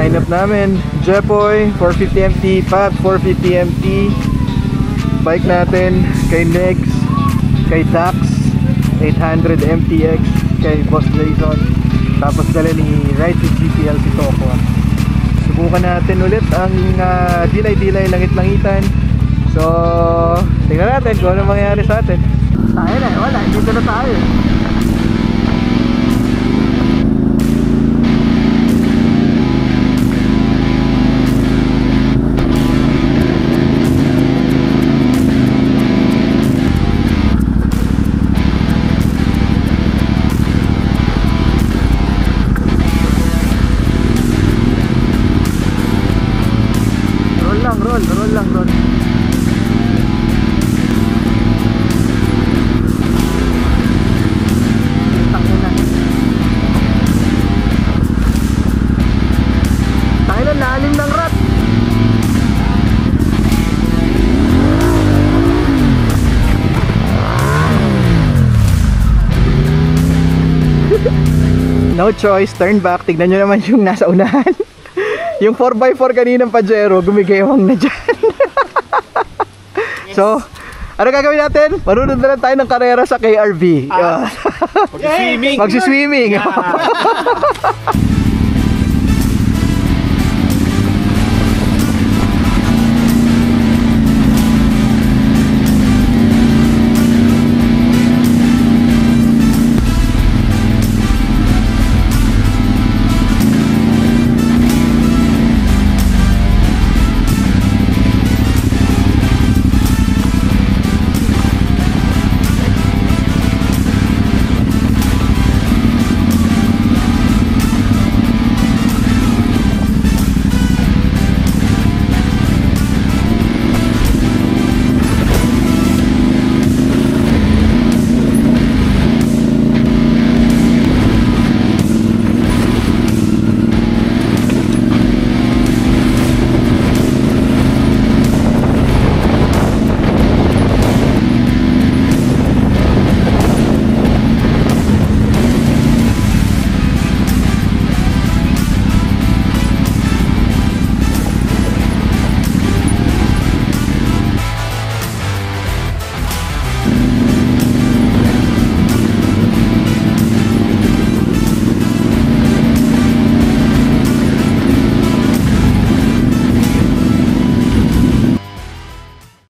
lineup namin. Jepoy 450 MT, Pat 450 MT. Bike natin kay Nex, kay Dax 800 MTX, kay Boss Jason. Tapos dala ni Ride with GPL si Toko. Subukan natin ulit ang dilay-dilay langit-langitan. So, tingnan natin kung ano mangyayari sa atin. Tayo na, wala, dito na tayo. Roll lang. Tayo na, lalim ng rat. No choice, turn back. Tignan nyo naman yung nasa unahan. Yung 4x4 kaninang Pajero, gumigewang na dyan. So, ano gagawin natin? Marunod na lang tayo ng karera sa KRV. Magsiswimming. Magsiswimming.